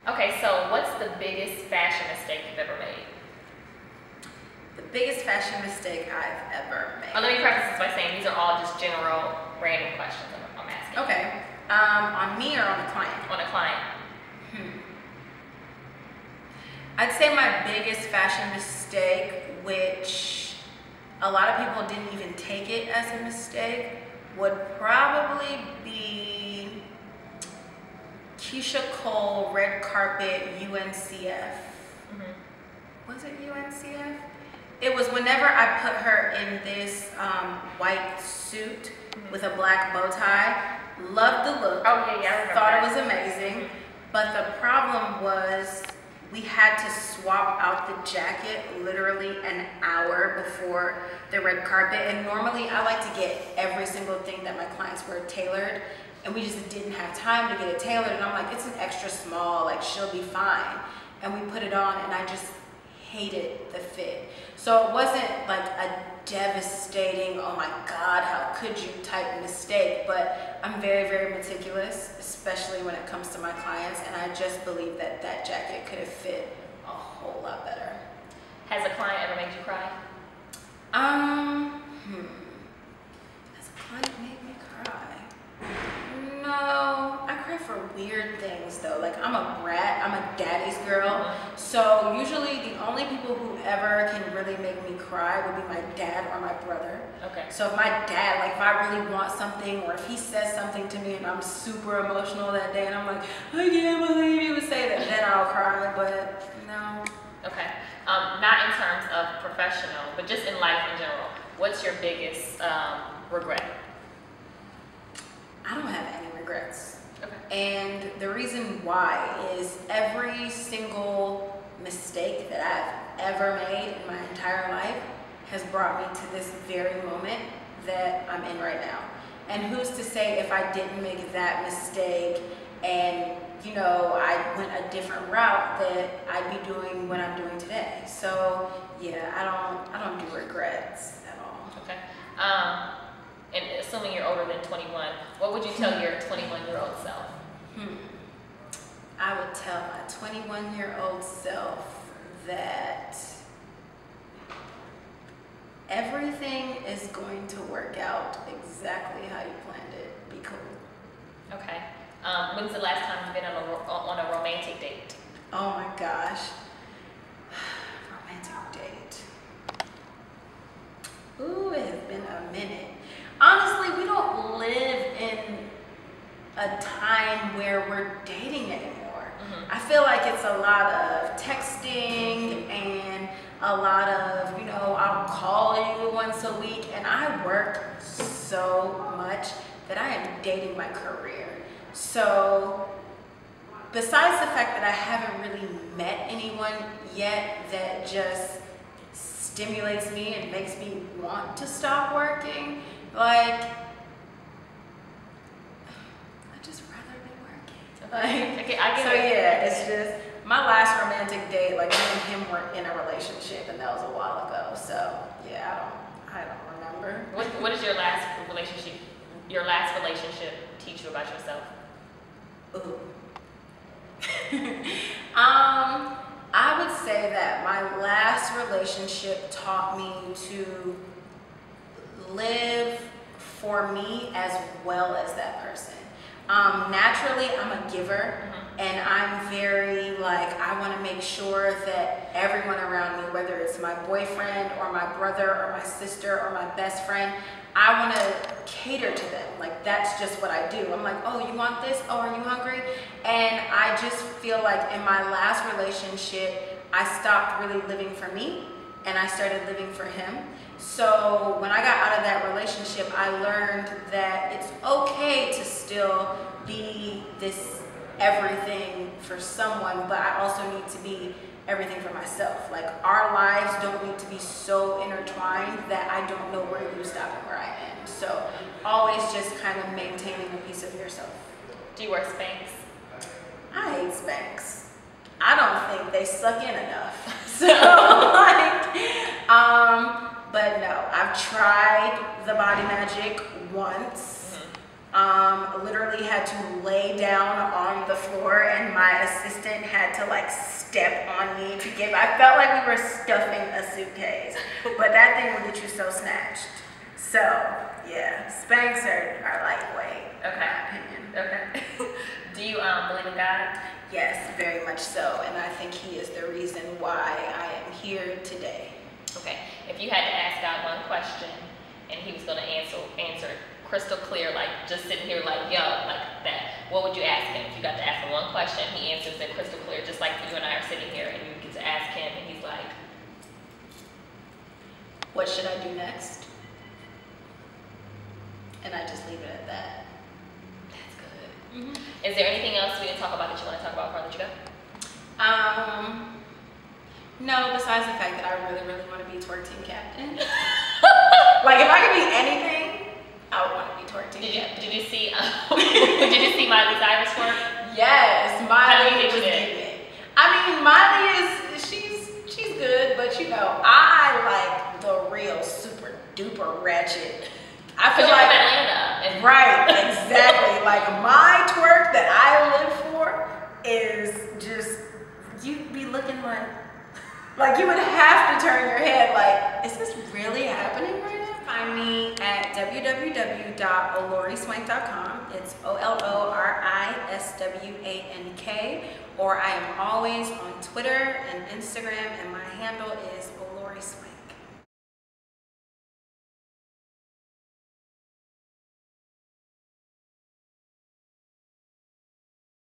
Okay, so what's the biggest fashion mistake you've ever made? The biggest fashion mistake I've ever made. Oh, let me preface this by saying these are all just general, random questions I'm asking. Okay. On me or on the client? On a client. I'd say my biggest fashion mistake, which a lot of people didn't even take it as a mistake, would probably be Keisha Cole red carpet UNCF. Was it UNCF? It was whenever I put her in this white suit with a black bow tie. Loved the look. Oh yeah, I remember Thought that. it was amazing. But the problem was we had to swap out the jacket literally an hour before the red carpet. And normally I like to get every single thing that my clients wear tailored. And we just didn't have time to get it tailored. And I'm like, it's an extra small, like she'll be fine. And we put it on and I just hated the fit. So it wasn't like a devastating, oh my God, how could you type mistake, but I'm very, very meticulous, especially when it comes to my clients, and I just believe that that jacket could have fit a whole lot better. Has a client ever made you cry? Has a client made me cry? No, I cry for weird things though. Like I'm a brat, I'm a daddy's girl. So usually the only people who ever can really make me cry would be my dad or my brother. Okay. So if my dad, like if I really want something or if he says something to me and I'm super emotional that day and I'm like, I can't believe you would say that, then I'll cry, but no. Okay. Not in terms of professional, but just in life in general. What's your biggest regret? I don't have any regrets. Okay. And the reason why is every single mistake that I've ever made in my entire life has brought me to this very moment that I'm in right now. And who's to say if I didn't make that mistake and you know I went a different route that I'd be doing what I'm doing today. So yeah, I don't do regrets at all. Okay. And assuming you're older than 21, what would you tell your 21-year-old self? I would tell my 21-year-old self that everything is going to work out exactly how you planned it. Be cool. Okay. When's the last time you've been on a romantic date? Oh my gosh. Romantic date. Ooh, it has been a minute. Honestly, we don't live in a time where we're dating anymore. I feel like it's a lot of texting and a lot of, you know, I'll call you once a week, and I work so much that I am dating my career. So besides the fact that I haven't really met anyone yet that just stimulates me and makes me want to stop working, like, I just rather be working. Like, Okay, I get so it. yeah, it's just my last romantic date. Like me and him were in a relationship, and that was a while ago. So yeah, I don't remember. What is your last relationship? Your last relationship teach you about yourself? Ooh. I would say that my last relationship taught me to live for me as well as that person. Naturally, I'm a giver, and I'm very like, I want to make sure that everyone around me, whether it's my boyfriend or my brother or my sister or my best friend, I want to cater to them. Like, that's just what I do. I'm like, oh, you want this? Oh, are you hungry? And I just feel like in my last relationship, I stopped really living for me and I started living for him. So when I got out of that relationship, I learned that it's okay to still be this everything for someone, but I also need to be everything for myself. Like, our lives don't need to be so intertwined that I don't know where you stop and where I end. So always just kind of maintaining a piece of yourself. Do you wear Spanx? I hate Spanx. I don't think they suck in enough. So like, but no, I've tried the Body Magic once. Literally had to lay down on the floor, and my assistant had to like step on me to give. I felt like we were stuffing a suitcase, but that thing will get you so snatched. So yeah, Spanx are lightweight. Okay. In my opinion. Okay. Do you believe in God? Yes, very much so, and I think He is the reason why I am here today. Okay. If you had to ask God one question, and He was going to answer it crystal clear, like just sitting here like young, like that, what would you ask Him? If you got to ask Him one question, He answers it crystal clear, just like you and I are sitting here, and you get to ask Him, and He's like, what should I do next? And I just leave it at that. That's good. Is there anything else we didn't talk about that you want to talk about before I let you go? No, besides the fact that I really, really want to be twerk team captain. Like if I could be anything, I would want to be twerk team captain. Did you see did you see Miley Cyrus twerk? Yes, Miley was getting it. I mean, Miley she's good, but you know, I like the real super duper ratchet. I feel like Atlanta. Right, exactly. Like my twerk that I live for is just, you'd be looking like you would have to turn your head like, is this really happening right now? Find me at www.oloriswank.com. It's OLORISWANK, or I am always on Twitter and Instagram, and my handle is Olori Swank.